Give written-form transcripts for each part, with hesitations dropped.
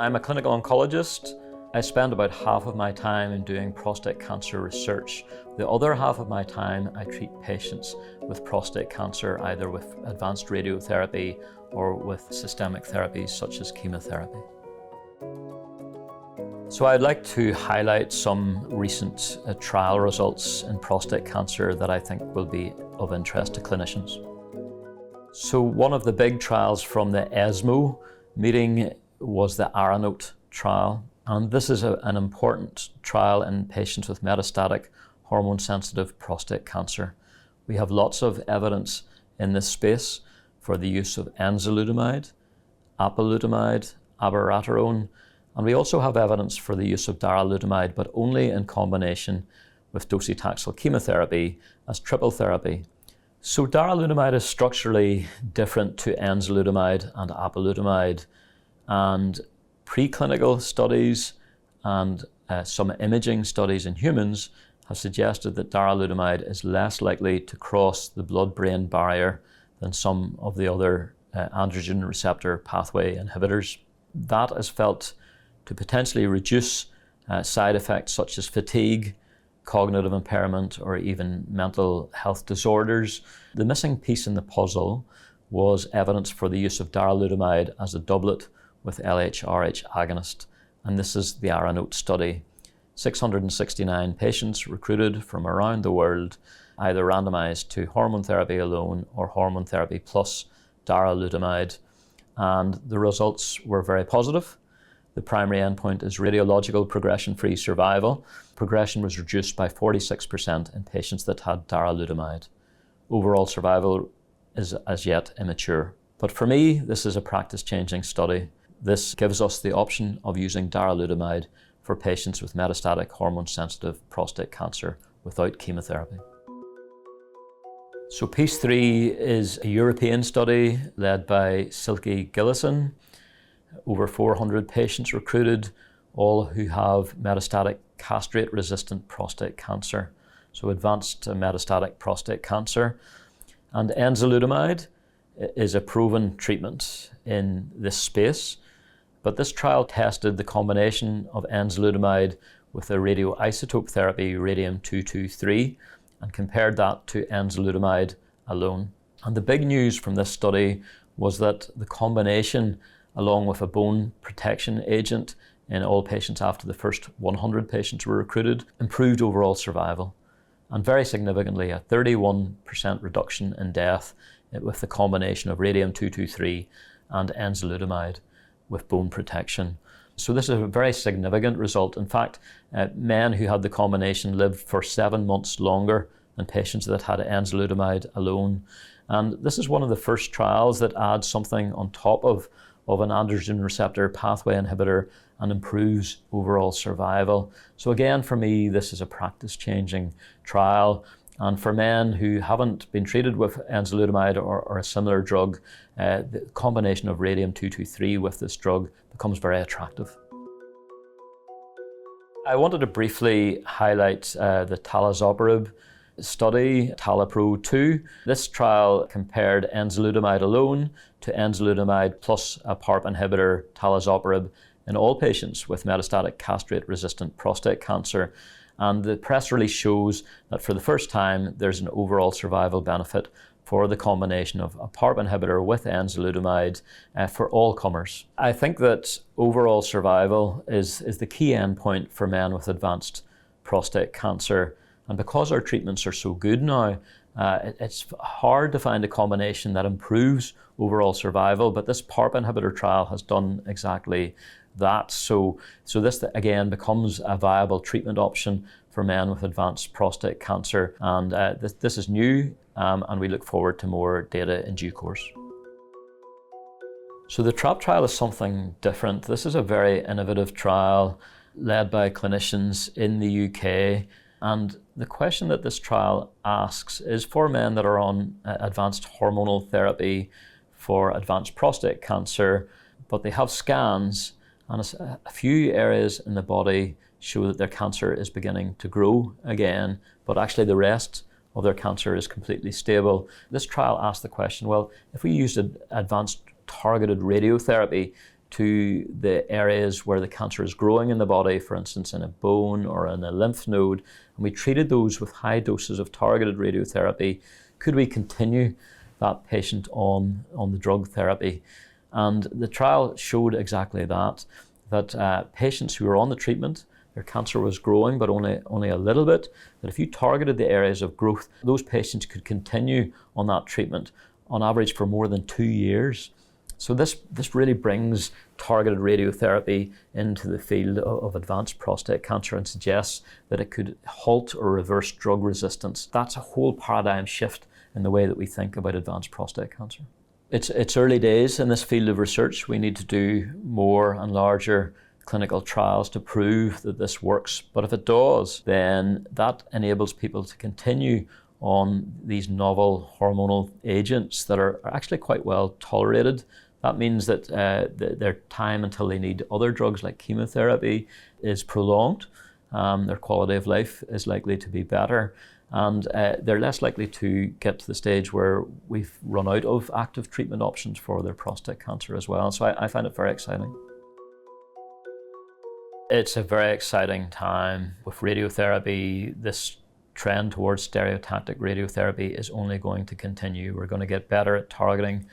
I'm a clinical oncologist. I spend about half of my time in doing prostate cancer research. The other half of my time I treat patients with prostate cancer, either with advanced radiotherapy or with systemic therapies such as chemotherapy. So I'd like to highlight some recent trial results in prostate cancer that I think will be of interest to clinicians. So one of the big trials from the ESMO meeting was the ARANOTE trial. And this is an important trial in patients with metastatic hormone-sensitive prostate cancer. We have lots of evidence in this space for the use of enzalutamide, apalutamide, abiraterone, and we also have evidence for the use of darolutamide, but only in combination with docetaxel chemotherapy as triple therapy. So darolutamide is structurally different to enzalutamide and apalutamide, and preclinical studies and some imaging studies in humans have suggested that darolutamide is less likely to cross the blood-brain barrier than some of the other androgen receptor pathway inhibitors. That is felt to potentially reduce side effects such as fatigue, cognitive impairment, or even mental health disorders. The missing piece in the puzzle was evidence for the use of darolutamide as a doublet with LHRH agonist, and this is the ARANOTE study. 669 patients recruited from around the world, either randomized to hormone therapy alone or hormone therapy plus darolutamide, and the results were very positive. The primary endpoint is radiological progression-free survival. Progression was reduced by 46% in patients that had darolutamide. Overall survival is as yet immature. But for me, this is a practice-changing study. This gives us the option of using darolutamide for patients with metastatic hormone-sensitive prostate cancer without chemotherapy. So PEACE 3 is a European study led by Silke Gillessen. Over 400 patients recruited, all who have metastatic castrate-resistant prostate cancer, so advanced metastatic prostate cancer. And enzalutamide is a proven treatment in this space. But this trial tested the combination of enzalutamide with a radioisotope therapy, radium-223, and compared that to enzalutamide alone. And the big news from this study was that the combination, along with a bone protection agent in all patients after the first 100 patients were recruited, improved overall survival. And very significantly, a 31% reduction in death with the combination of radium-223 and enzalutamide with bone protection. So this is a very significant result. In fact, men who had the combination lived for 7 months longer than patients that had enzalutamide alone. And this is one of the first trials that adds something on top of an androgen receptor pathway inhibitor and improves overall survival. So again, for me, this is a practice-changing trial. And for men who haven't been treated with enzalutamide or a similar drug, the combination of radium-223 with this drug becomes very attractive. I wanted to briefly highlight the talazoparib study, TALAPRO-2. This trial compared enzalutamide alone to enzalutamide plus a PARP inhibitor, talazoparib, in all patients with metastatic castrate-resistant prostate cancer. And the press release shows that for the first time, there's an overall survival benefit for the combination of a PARP inhibitor with enzalutamide for all comers. I think that overall survival is the key endpoint for men with advanced prostate cancer. And because our treatments are so good now, it's hard to find a combination that improves overall survival, but this PARP inhibitor trial has done exactly that. So this again becomes a viable treatment option for men with advanced prostate cancer, and this is new, and we look forward to more data in due course. So the TRAP trial is something different. This is a very innovative trial led by clinicians in the UK, and the question that this trial asks is for men that are on advanced hormonal therapy for advanced prostate cancer, but they have scans and a few areas in the body show that their cancer is beginning to grow again, but actually the rest of their cancer is completely stable. This trial asked the question, well, if we used advanced targeted radiotherapy, to the areas where the cancer is growing in the body, for instance in a bone or in a lymph node, and we treated those with high doses of targeted radiotherapy, could we continue that patient on the drug therapy? And the trial showed exactly that patients who were on the treatment, their cancer was growing but only a little bit, that if you targeted the areas of growth, those patients could continue on that treatment on average for more than 2 years. So this really brings targeted radiotherapy into the field of advanced prostate cancer and suggests that it could halt or reverse drug resistance. That's a whole paradigm shift in the way that we think about advanced prostate cancer. It's early days in this field of research. We need to do more and larger clinical trials to prove that this works. But if it does, then that enables people to continue on these novel hormonal agents that are actually quite well tolerated. That means that their time until they need other drugs like chemotherapy is prolonged. Their quality of life is likely to be better, and they're less likely to get to the stage where we've run out of active treatment options for their prostate cancer as well. So I find it very exciting. It's a very exciting time with radiotherapy. This trend towards stereotactic radiotherapy is only going to continue. We're going to get better at targeting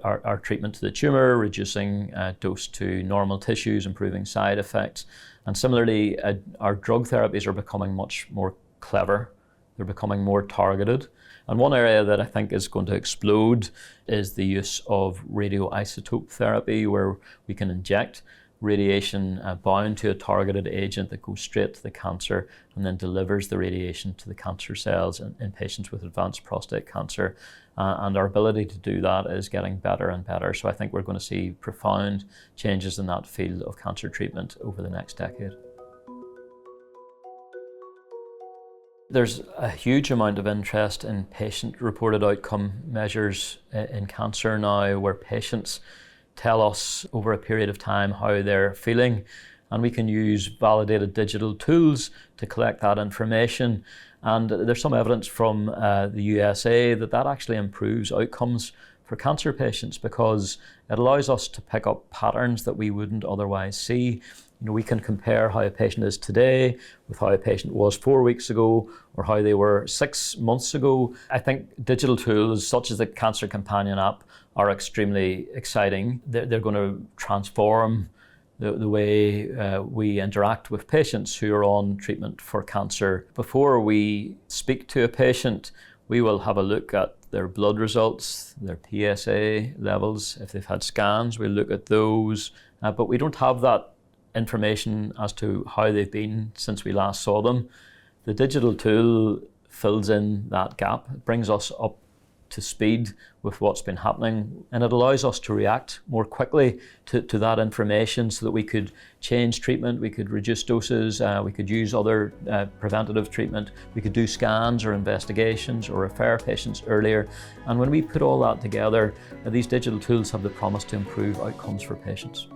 our treatment to the tumour, reducing dose to normal tissues, improving side effects. And similarly, our drug therapies are becoming much more clever. They're becoming more targeted. And one area that I think is going to explode is the use of radioisotope therapy, where we can inject radiation bound to a targeted agent that goes straight to the cancer and then delivers the radiation to the cancer cells in patients with advanced prostate cancer. And our ability to do that is getting better and better. So I think we're going to see profound changes in that field of cancer treatment over the next decade. There's a huge amount of interest in patient-reported outcome measures in cancer now, where patients tell us over a period of time how they're feeling, and we can use validated digital tools to collect that information. And there's some evidence from the USA that actually improves outcomes for cancer patients, because it allows us to pick up patterns that we wouldn't otherwise see. You know, we can compare how a patient is today with how a patient was 4 weeks ago or how they were 6 months ago. I think digital tools such as the Cancer Companion app are extremely exciting. They're going to transform the way we interact with patients who are on treatment for cancer. Before we speak to a patient, we will have a look at their blood results, their PSA levels. If they've had scans, we'll look at those. But we don't have that information as to how they've been since we last saw them. The digital tool fills in that gap. It brings us up to speed with what's been happening, and it allows us to react more quickly to that information so that we could change treatment, we could reduce doses, we could use other preventative treatment, we could do scans or investigations or refer patients earlier. And when we put all that together, these digital tools have the promise to improve outcomes for patients.